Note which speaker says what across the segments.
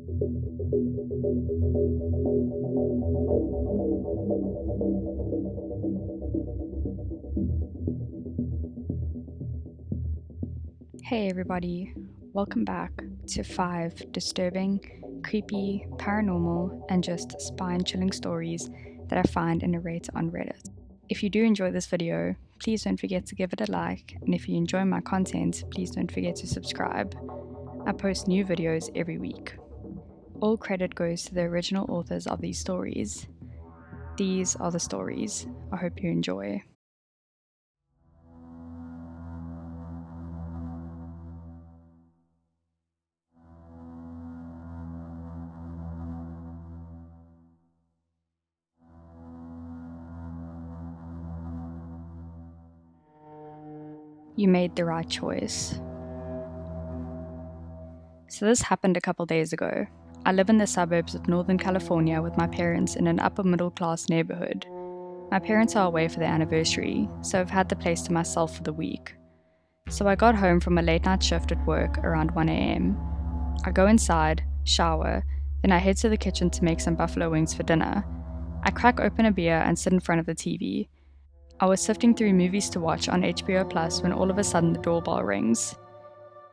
Speaker 1: Hey everybody, welcome back to 5 disturbing, creepy, paranormal, and just spine-chilling stories that I find and narrate on Reddit. If you do enjoy this video, please don't forget to give it a like, and if you enjoy my content, please don't forget to subscribe. I post new videos every week. All credit goes to the original authors of these stories. These are the stories. I hope you enjoy. You made the right choice. So this happened a couple days ago. I live in the suburbs of Northern California with my parents in an upper middle class neighborhood. My parents are away for their anniversary, so I've had the place to myself for the week. So I got home from a late night shift at work around 1 a.m. I go inside, shower, then I head to the kitchen to make some buffalo wings for dinner. I crack open a beer and sit in front of the TV. I was sifting through movies to watch on HBO Plus when all of a sudden the doorbell rings.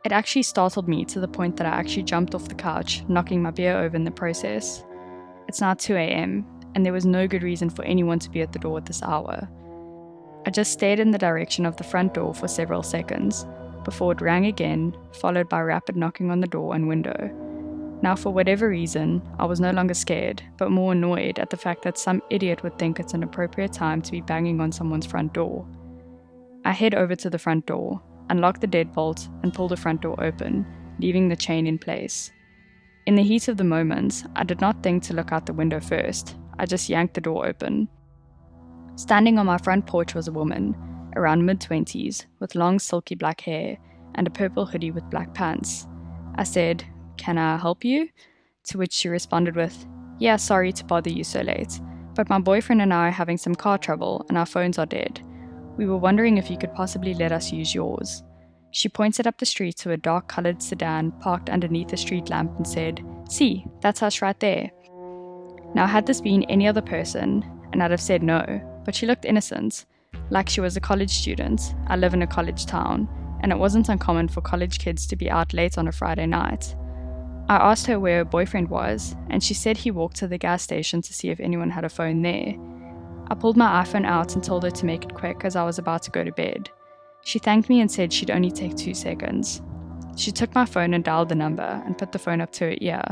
Speaker 1: It actually startled me to the point that I actually jumped off the couch, knocking my beer over in the process. It's now 2 a.m., and there was no good reason for anyone to be at the door at this hour. I just stared in the direction of the front door for several seconds, before it rang again, followed by rapid knocking on the door and window. Now, for whatever reason, I was no longer scared, but more annoyed at the fact that some idiot would think it's an appropriate time to be banging on someone's front door. I head over to the front door, unlock the deadbolt, and pull the front door open, leaving the chain in place. In the heat of the moment, I did not think to look out the window first. I just yanked the door open. Standing on my front porch was a woman, around mid-20s, with long silky black hair and a purple hoodie with black pants. I said, "Can I help you?" To which she responded with, "Yeah, sorry to bother you so late, but my boyfriend and I are having some car trouble and our phones are dead. We were wondering if you could possibly let us use yours." She pointed up the street to a dark-colored sedan parked underneath a street lamp and said, "See, that's us right there." Now, had this been any other person, and I'd have said no, but she looked innocent, like she was a college student. I live in a college town, and it wasn't uncommon for college kids to be out late on a Friday night. I asked her where her boyfriend was, and she said he walked to the gas station to see if anyone had a phone there. I pulled my iPhone out and told her to make it quick as I was about to go to bed. She thanked me and said she'd only take 2 seconds. She took my phone and dialed the number and put the phone up to her ear.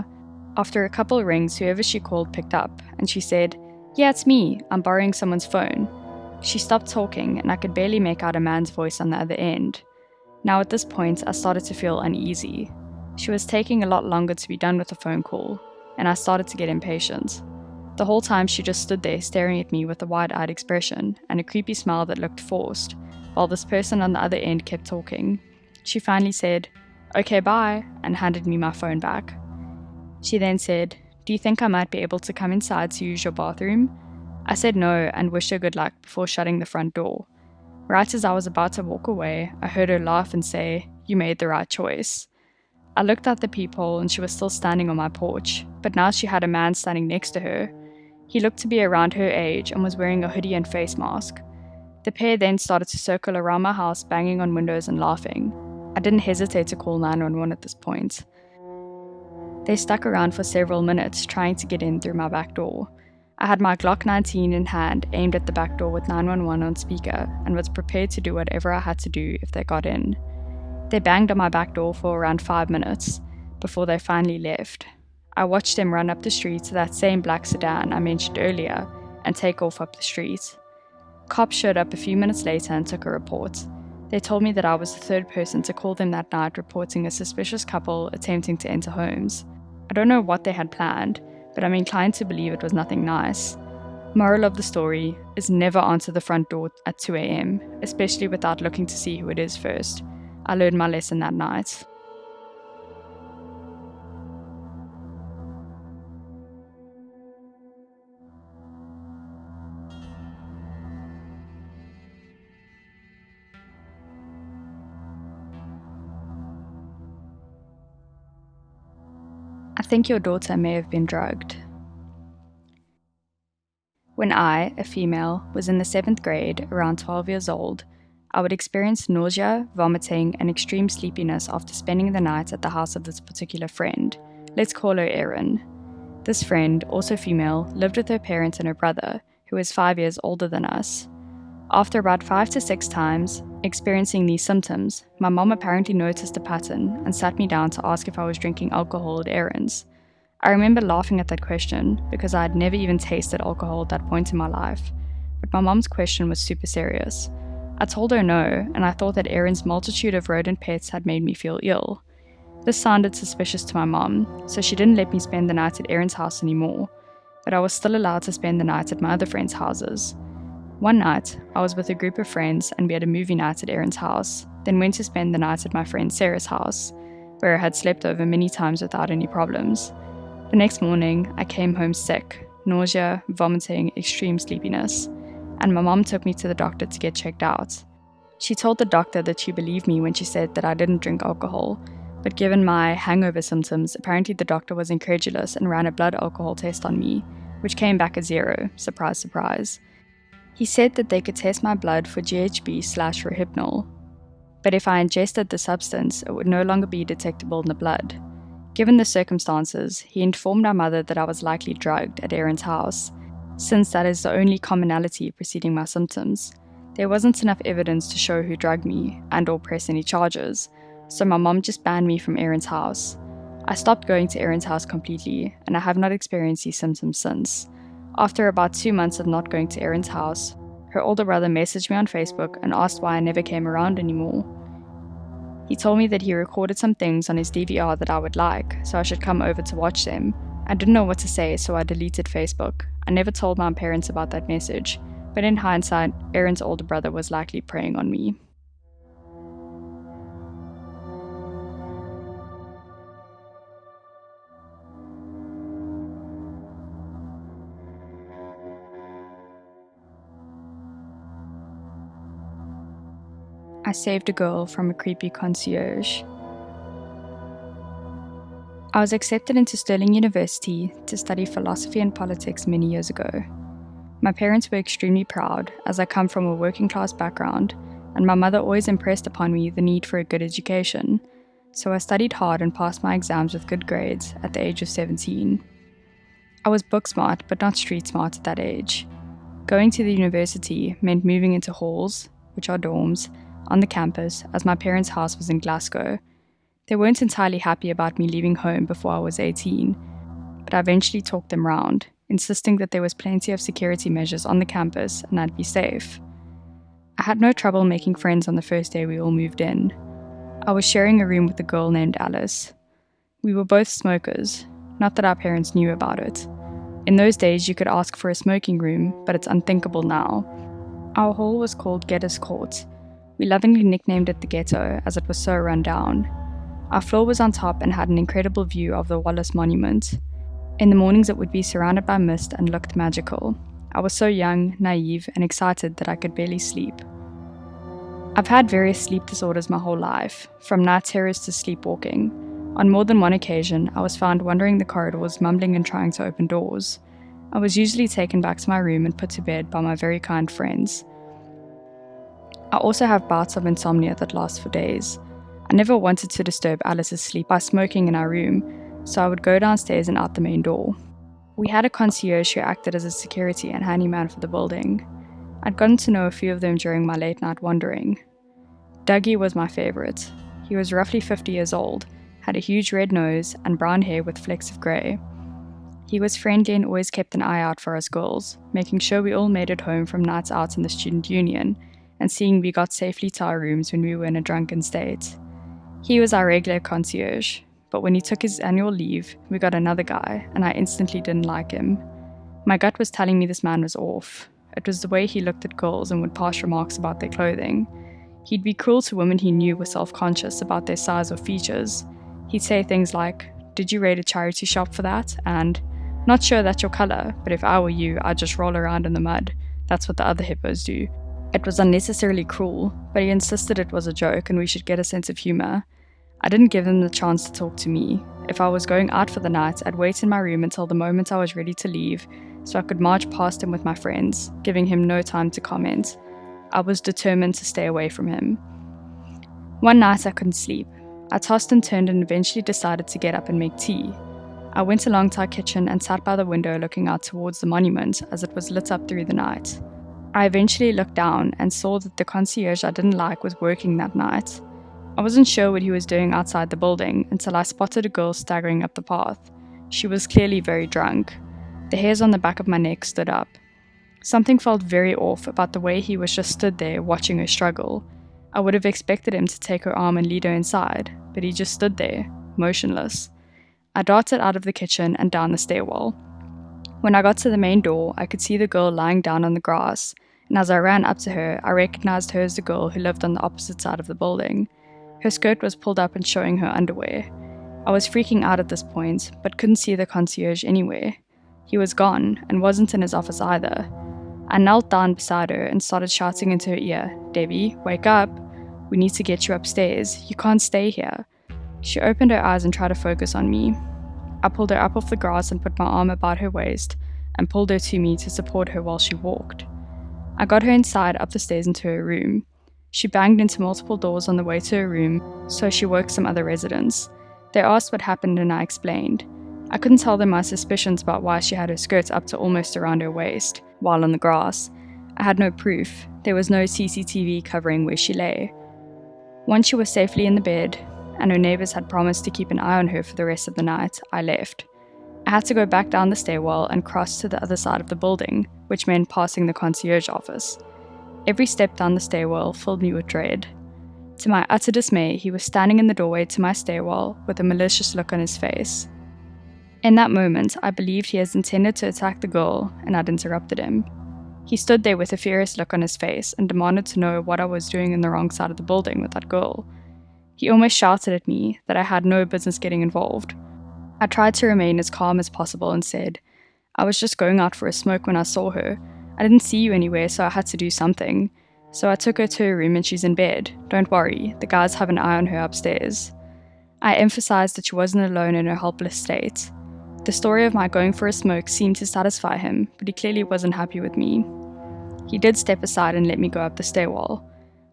Speaker 1: After a couple rings, whoever she called picked up, and she said, "Yeah, it's me. I'm borrowing someone's phone." She stopped talking, and I could barely make out a man's voice on the other end. Now at this point, I started to feel uneasy. She was taking a lot longer to be done with the phone call, and I started to get impatient. The whole time she just stood there staring at me with a wide-eyed expression and a creepy smile that looked forced, while this person on the other end kept talking. She finally said, "Okay, bye," and handed me my phone back. She then said, "Do you think I might be able to come inside to use your bathroom?" I said no and wished her good luck before shutting the front door. Right as I was about to walk away, I heard her laugh and say, "You made the right choice." I looked out the peephole and she was still standing on my porch, but now she had a man standing next to her. He looked to be around her age and was wearing a hoodie and face mask. The pair then started to circle around my house, banging on windows and laughing. I didn't hesitate to call 911 at this point. They stuck around for several minutes, trying to get in through my back door. I had my Glock 19 in hand, aimed at the back door with 911 on speaker, and was prepared to do whatever I had to do if they got in. They banged on my back door for around 5 minutes, before they finally left. I watched them run up the street to that same black sedan I mentioned earlier, and take off up the street. Cops showed up a few minutes later and took a report. They told me that I was the third person to call them that night reporting a suspicious couple attempting to enter homes. I don't know what they had planned, but I'm inclined to believe it was nothing nice. Moral of the story is never answer the front door at 2 a.m., especially without looking to see who it is first. I learned my lesson that night. I think your daughter may have been drugged. When I, a female, was in the 7th grade, around 12 years old, I would experience nausea, vomiting, and extreme sleepiness after spending the night at the house of this particular friend. Let's call her Erin. This friend, also female, lived with her parents and her brother, who is 5 years older than us. After about 5 to 6 times experiencing these symptoms, my mom apparently noticed a pattern and sat me down to ask if I was drinking alcohol at Erin's. I remember laughing at that question because I had never even tasted alcohol at that point in my life, but my mom's question was super serious. I told her no, and I thought that Erin's multitude of rodent pets had made me feel ill. This sounded suspicious to my mom, so she didn't let me spend the night at Erin's house anymore, but I was still allowed to spend the night at my other friends' houses. One night, I was with a group of friends and we had a movie night at Erin's house, then went to spend the night at my friend Sarah's house, where I had slept over many times without any problems. The next morning, I came home sick, nausea, vomiting, extreme sleepiness, and my mom took me to the doctor to get checked out. She told the doctor that she believed me when she said that I didn't drink alcohol, but given my hangover symptoms, apparently the doctor was incredulous and ran a blood alcohol test on me, which came back as 0, surprise surprise. He said that they could test my blood for GHB/Rohypnol, but if I ingested the substance, it would no longer be detectable in the blood. Given the circumstances, he informed my mother that I was likely drugged at Erin's house, since that is the only commonality preceding my symptoms. There wasn't enough evidence to show who drugged me and or press any charges, so my mom just banned me from Erin's house. I stopped going to Erin's house completely, and I have not experienced these symptoms since. After about 2 months of not going to Erin's house, her older brother messaged me on Facebook and asked why I never came around anymore. He told me that he recorded some things on his DVR that I would like, so I should come over to watch them. I didn't know what to say, so I deleted Facebook. I never told my parents about that message, but in hindsight, Erin's older brother was likely preying on me. I saved a girl from a creepy concierge. I was accepted into Stirling University to study philosophy and politics many years ago. My parents were extremely proud, as I come from a working class background, and my mother always impressed upon me the need for a good education, so I studied hard and passed my exams with good grades at the age of 17. I was book smart, but not street smart at that age. Going to the university meant moving into halls, which are dorms, on the campus, as my parents' house was in Glasgow. They weren't entirely happy about me leaving home before I was 18, but I eventually talked them round, insisting that there was plenty of security measures on the campus and I'd be safe. I had no trouble making friends on the first day we all moved in. I was sharing a room with a girl named Alice. We were both smokers, not that our parents knew about it. In those days you could ask for a smoking room, but it's unthinkable now. Our hall was called Ghetto's Court. We lovingly nicknamed it the ghetto as it was so run down. Our floor was on top and had an incredible view of the Wallace Monument. In the mornings it would be surrounded by mist and looked magical. I was so young, naive, and excited that I could barely sleep. I've had various sleep disorders my whole life, from night terrors to sleepwalking. On more than one occasion, I was found wandering the corridors, mumbling and trying to open doors. I was usually taken back to my room and put to bed by my very kind friends. I also have bouts of insomnia that last for days. I never wanted to disturb Alice's sleep by smoking in our room, so I would go downstairs and out the main door. We had a concierge who acted as a security and handyman for the building. I'd gotten to know a few of them during my late night wandering. Dougie was my favourite. He was roughly 50 years old, had a huge red nose and brown hair with flecks of grey. He was friendly and always kept an eye out for us girls, making sure we all made it home from nights out in the student union, and seeing we got safely to our rooms when we were in a drunken state. He was our regular concierge, but when he took his annual leave, we got another guy, and I instantly didn't like him. My gut was telling me this man was off. It was the way he looked at girls and would pass remarks about their clothing. He'd be cruel to women he knew were self-conscious about their size or features. He'd say things like, "Did you raid a charity shop for that?" and, "Not sure that's your colour, but if I were you, I'd just roll around in the mud. That's what the other hippos do." It was unnecessarily cruel, but he insisted it was a joke and we should get a sense of humour. I didn't give him the chance to talk to me, If I was going out for the night, I'd wait in my room until the moment I was ready to leave so I could march past him with my friends, giving him no time to comment. I was determined to stay away from him. One night I couldn't sleep. I tossed and turned and eventually decided to get up and make tea. I went along to our kitchen and sat by the window looking out towards the monument as it was lit up through the night. I eventually looked down and saw that the concierge I didn't like was working that night. I wasn't sure what he was doing outside the building until I spotted a girl staggering up the path. She was clearly very drunk. The hairs on the back of my neck stood up. Something felt very off about the way he was just stood there watching her struggle. I would have expected him to take her arm and lead her inside, but he just stood there, motionless. I darted out of the kitchen and down the stairwell. When I got to the main door, I could see the girl lying down on the grass, and as I ran up to her, I recognized her as the girl who lived on the opposite side of the building. Her skirt was pulled up and showing her underwear. I was freaking out at this point, but couldn't see the concierge anywhere. He was gone, and wasn't in his office either. I knelt down beside her and started shouting into her ear, "Debbie, wake up. We need to get you upstairs. You can't stay here." She opened her eyes and tried to focus on me. I pulled her up off the grass and put my arm about her waist and pulled her to me to support her while she walked. I got her inside up the stairs into her room. She banged into multiple doors on the way to her room, so she woke some other residents. They asked what happened and I explained. I couldn't tell them my suspicions about why she had her skirts up to almost around her waist, while on the grass. I had no proof. There was no CCTV covering where she lay. Once she was safely in the bed, and her neighbors had promised to keep an eye on her for the rest of the night, I left. I had to go back down the stairwell and cross to the other side of the building, which meant passing the concierge office. Every step down the stairwell filled me with dread. To my utter dismay, he was standing in the doorway to my stairwell with a malicious look on his face. In that moment, I believed he had intended to attack the girl, and I'd interrupted him. He stood there with a furious look on his face and demanded to know what I was doing in the wrong side of the building with that girl. He almost shouted at me that I had no business getting involved. I tried to remain as calm as possible and said, "I was just going out for a smoke when I saw her. I didn't see you anywhere, so I had to do something. So I took her to her room and she's in bed. Don't worry, the guys have an eye on her upstairs." I emphasized that she wasn't alone in her helpless state. The story of my going for a smoke seemed to satisfy him, but he clearly wasn't happy with me. He did step aside and let me go up the stairwell.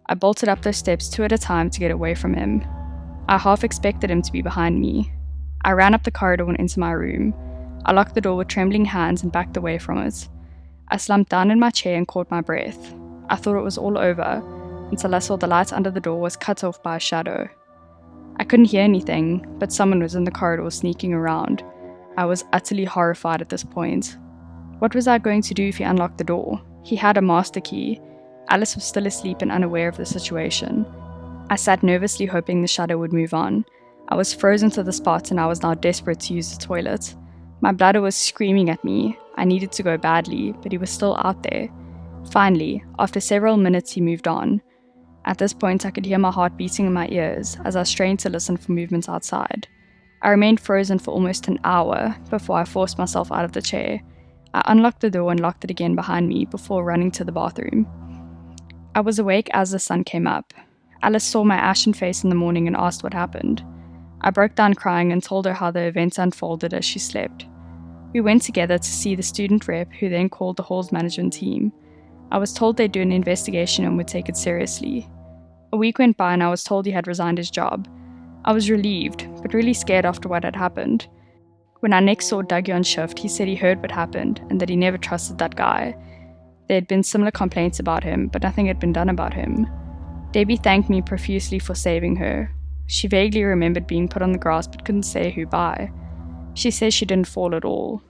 Speaker 1: I bolted up those steps 2 at a time to get away from him. I half expected him to be behind me. I ran up the corridor and into my room. I locked the door with trembling hands and backed away from it. I slumped down in my chair and caught my breath. I thought it was all over, until I saw the light under the door was cut off by a shadow. I couldn't hear anything, but someone was in the corridor sneaking around. I was utterly horrified at this point. What was I going to do if he unlocked the door? He had a master key. Alice was still asleep and unaware of the situation. I sat nervously hoping the shadow would move on. I was frozen to the spot and I was now desperate to use the toilet. My bladder was screaming at me. I needed to go badly, but he was still out there. Finally, after several minutes, he moved on. At this point, I could hear my heart beating in my ears as I strained to listen for movements outside. I remained frozen for almost an hour before I forced myself out of the chair. I unlocked the door and locked it again behind me before running to the bathroom. I was awake as the sun came up. Alice saw my ashen face in the morning and asked what happened. I broke down crying and told her how the events unfolded as she slept. We went together to see the student rep, who then called the hall's management team. I was told they'd do an investigation and would take it seriously. A week went by and I was told he had resigned his job. I was relieved, but really scared after what had happened. When I next saw Dougie on shift, he said he heard what happened and that he never trusted that guy. There had been similar complaints about him, but nothing had been done about him. Debbie thanked me profusely for saving her. She vaguely remembered being put on the grass but couldn't say who by. She says she didn't fall at all.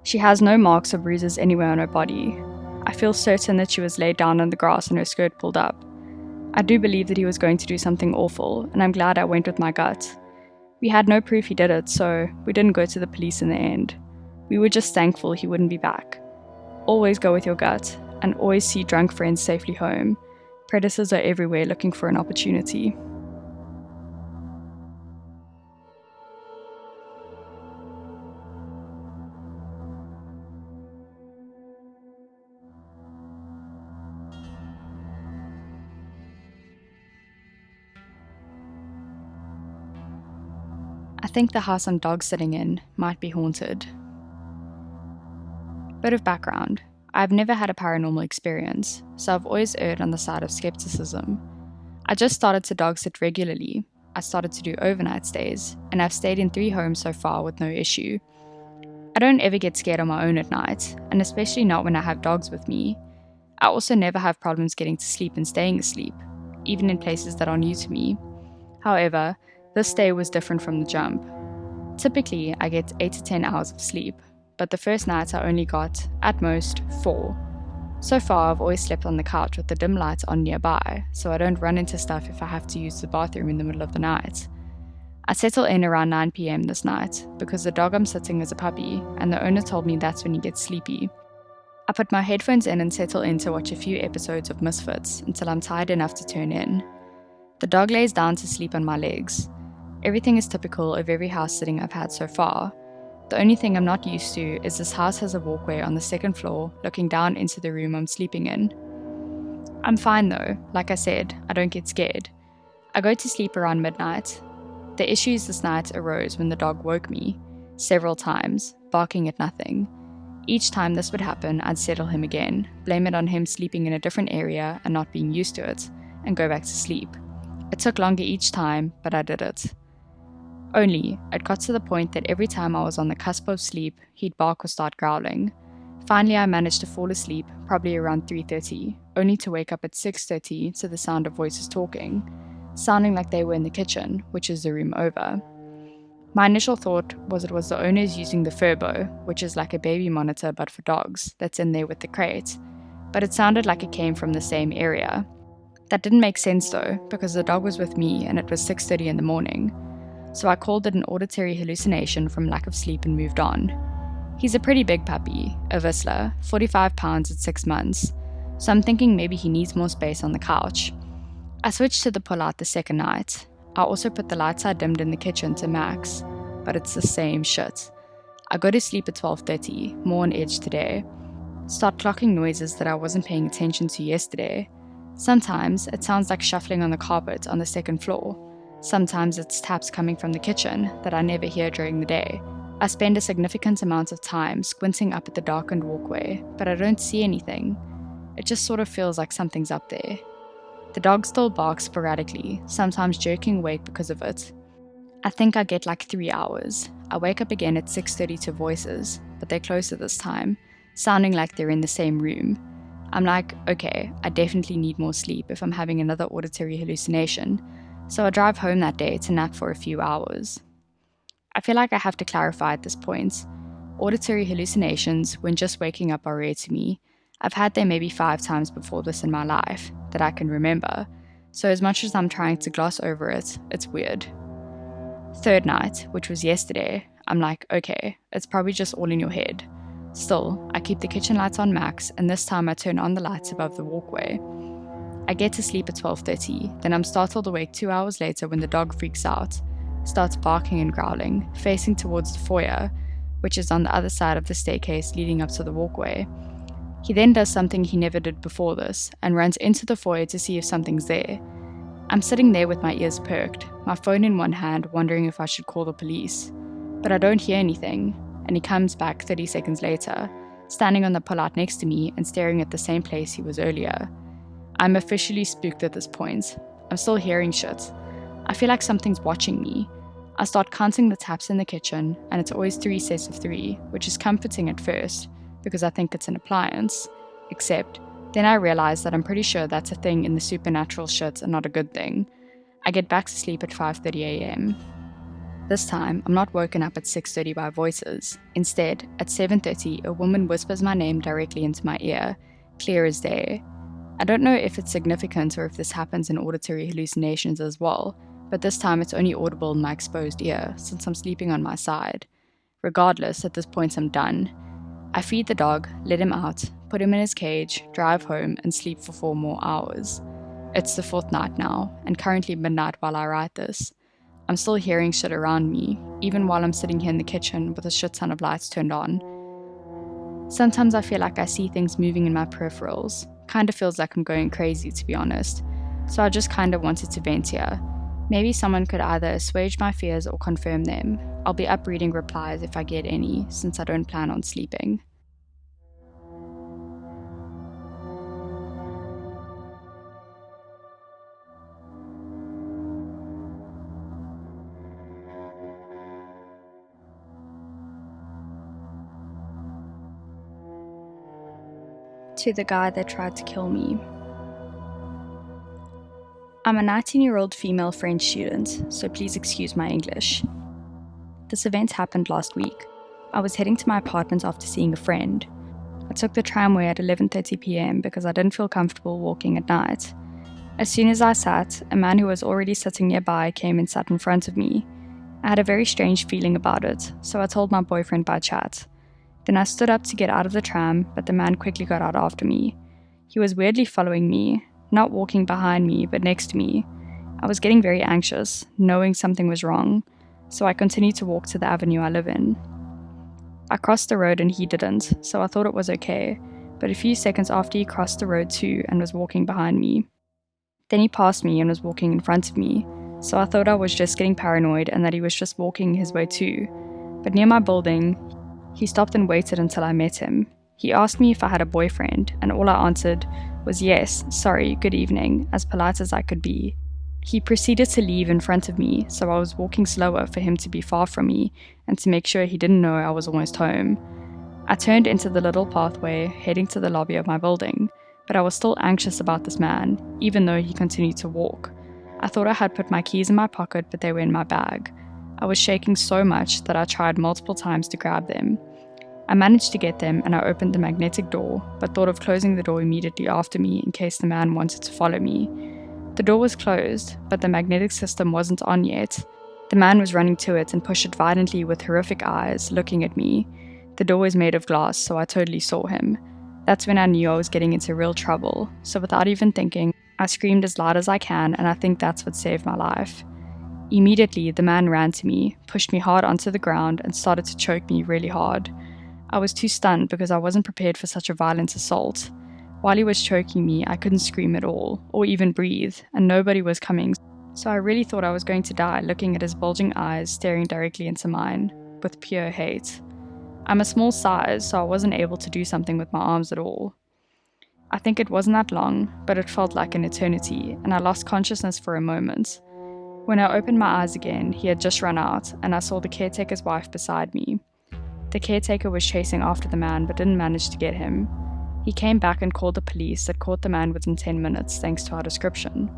Speaker 1: She has no marks or bruises anywhere on her body. I feel certain that she was laid down on the grass and her skirt pulled up. I do believe that he was going to do something awful, and I'm glad I went with my gut. We had no proof he did it, so we didn't go to the police in the end. We were just thankful he wouldn't be back. Always go with your gut, and always see drunk friends safely home. Predators are everywhere looking for an opportunity. I think the house I'm dog sitting in might be haunted. Bit of background. I've never had a paranormal experience, so I've always erred on the side of skepticism. I just started to dog sit regularly. I started to do overnight stays, and I've stayed in 3 homes so far with no issue. I don't ever get scared on my own at night, and especially not when I have dogs with me. I also never have problems getting to sleep and staying asleep, even in places that are new to me. However, this stay was different from the jump. Typically, I get 8 to 10 hours of sleep, but the first night I only got, at most, 4. So far, I've always slept on the couch with the dim lights on nearby, so I don't run into stuff if I have to use the bathroom in the middle of the night. I settle in around 9 PM this night, because the dog I'm sitting is a puppy, and the owner told me that's when he gets sleepy. I put my headphones in and settle in to watch a few episodes of Misfits until I'm tired enough to turn in. The dog lays down to sleep on my legs. Everything is typical of every house sitting I've had so far. The only thing I'm not used to is this house has a walkway on the 2nd floor looking down into the room I'm sleeping in. I'm fine though, like I said, I don't get scared. I go to sleep around midnight. The issues this night arose when the dog woke me, several times, barking at nothing. Each time this would happen, I'd settle him again, blame it on him sleeping in a different area and not being used to it, and go back to sleep. It took longer each time, but I did it. Only, it got to the point that every time I was on the cusp of sleep, he'd bark or start growling. Finally, I managed to fall asleep, probably around 3:30, only to wake up at 6:30 to the sound of voices talking, sounding like they were in the kitchen, which is the room over. My initial thought was it was the owners using the Furbo, which is like a baby monitor but for dogs, that's in there with the crate, but it sounded like it came from the same area. That didn't make sense though, because the dog was with me and it was 6:30 in the morning. So I called it an auditory hallucination from lack of sleep and moved on. He's a pretty big puppy, a Whistler, 45 pounds at 6 months, so I'm thinking maybe he needs more space on the couch. I switched to the pull-out the second night. I also put the lights I dimmed in the kitchen to max, but it's the same shit. I go to sleep at 12:30, more on edge today. Start clocking noises that I wasn't paying attention to yesterday. Sometimes it sounds like shuffling on the carpet on the 2nd floor. Sometimes it's taps coming from the kitchen that I never hear during the day. I spend a significant amount of time squinting up at the darkened walkway, but I don't see anything. It just sort of feels like something's up there. The dog still barks sporadically, sometimes jerking awake because of it. I think I get like 3 hours. I wake up again at 6:30 to voices, but they're closer this time, sounding like they're in the same room. I'm like, okay, I definitely need more sleep if I'm having another auditory hallucination, so I drive home that day to nap for a few hours. I feel like I have to clarify at this point. Auditory hallucinations, when just waking up, are rare to me. I've had them maybe 5 times before this in my life, that I can remember, so as much as I'm trying to gloss over it, it's weird. Third night, which was yesterday, I'm like, okay, it's probably just all in your head. Still, I keep the kitchen lights on max, and this time I turn on the lights above the walkway. I get to sleep at 12:30, then I'm startled awake 2 hours later when the dog freaks out, starts barking and growling, facing towards the foyer, which is on the other side of the staircase leading up to the walkway. He then does something he never did before this, and runs into the foyer to see if something's there. I'm sitting there with my ears perked, my phone in one hand, wondering if I should call the police. But I don't hear anything, and he comes back 30 seconds later, standing on the pull-out next to me and staring at the same place he was earlier. I'm officially spooked at this point. I'm still hearing shit. I feel like something's watching me. I start counting the taps in the kitchen, and it's always 3 sets of 3, which is comforting at first, because I think it's an appliance. Except, then I realize that I'm pretty sure that's a thing in the supernatural shit and not a good thing. I get back to sleep at 5:30 AM. This time, I'm not woken up at 6:30 by voices. Instead, at 7:30, a woman whispers my name directly into my ear, clear as day. I don't know if it's significant or if this happens in auditory hallucinations as well, but this time it's only audible in my exposed ear, since I'm sleeping on my side. Regardless, at this point I'm done. I feed the dog, let him out, put him in his cage, drive home, and sleep for 4 more hours. It's the 4th night now, and currently midnight while I write this. I'm still hearing shit around me, even while I'm sitting here in the kitchen with a shit ton of lights turned on. Sometimes I feel like I see things moving in my peripherals. Kinda feels like I'm going crazy, to be honest. So I just kinda wanted to vent here. Maybe someone could either assuage my fears or confirm them. I'll be up reading replies if I get any, since I don't plan on sleeping. To the guy that tried to kill me. I'm a 19-year-old female French student, so please excuse my English. This event happened last week. I was heading to my apartment after seeing a friend. I took the tramway at 11:30 p.m. because I didn't feel comfortable walking at night. As soon as I sat, a man who was already sitting nearby came and sat in front of me. I had a very strange feeling about it, so I told my boyfriend by chat. Then I stood up to get out of the tram, but the man quickly got out after me. He was weirdly following me, not walking behind me, but next to me. I was getting very anxious, knowing something was wrong, so I continued to walk to the avenue I live in. I crossed the road and he didn't, so I thought it was okay, but a few seconds after he crossed the road too and was walking behind me. Then he passed me and was walking in front of me, so I thought I was just getting paranoid and that he was just walking his way too. But near my building, he stopped and waited until I met him. He asked me if I had a boyfriend, and all I answered was yes, sorry, good evening, as polite as I could be. He proceeded to leave in front of me, so I was walking slower for him to be far from me and to make sure he didn't know I was almost home. I turned into the little pathway, heading to the lobby of my building, but I was still anxious about this man, even though he continued to walk. I thought I had put my keys in my pocket, but they were in my bag. I was shaking so much that I tried multiple times to grab them. I managed to get them and I opened the magnetic door, but thought of closing the door immediately after me in case the man wanted to follow me. The door was closed, but the magnetic system wasn't on yet. The man was running to it and pushed it violently with horrific eyes, looking at me. The door was made of glass, so I totally saw him. That's when I knew I was getting into real trouble, so without even thinking, I screamed as loud as I can, and I think that's what saved my life. Immediately, the man ran to me, pushed me hard onto the ground, and started to choke me really hard. I was too stunned because I wasn't prepared for such a violent assault. While he was choking me, I couldn't scream at all, or even breathe, and nobody was coming, so I really thought I was going to die looking at his bulging eyes staring directly into mine, with pure hate. I'm a small size, so I wasn't able to do something with my arms at all. I think it wasn't that long, but it felt like an eternity, and I lost consciousness for a moment. When I opened my eyes again, he had just run out, and I saw the caretaker's wife beside me. The caretaker was chasing after the man but didn't manage to get him. He came back and called the police that caught the man within 10 minutes thanks to our description.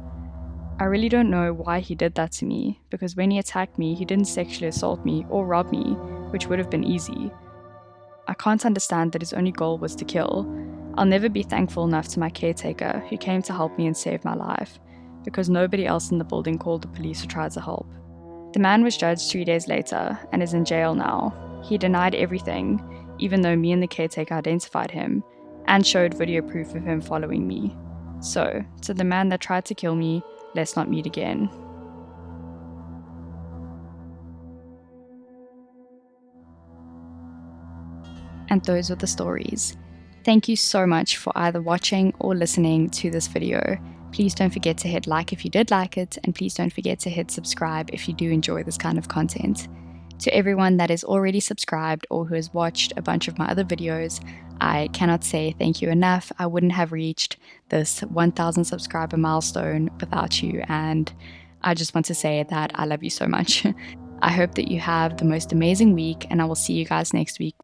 Speaker 1: I really don't know why he did that to me, because when he attacked me, he didn't sexually assault me or rob me, which would have been easy. I can't understand that his only goal was to kill. I'll never be thankful enough to my caretaker who came to help me and save my life, because nobody else in the building called the police or tried to help. The man was judged 3 days later and is in jail now. He denied everything, even though me and the caretaker identified him, and showed video proof of him following me. So, to the man that tried to kill me, let's not meet again. And those were the stories. Thank you so much for either watching or listening to this video. Please don't forget to hit like if you did like it, and please don't forget to hit subscribe if you do enjoy this kind of content. To everyone that is already subscribed or who has watched a bunch of my other videos, I cannot say thank you enough. I wouldn't have reached this 1,000 subscriber milestone without you, and I just want to say that I love you so much. I hope that you have the most amazing week, and I will see you guys next week.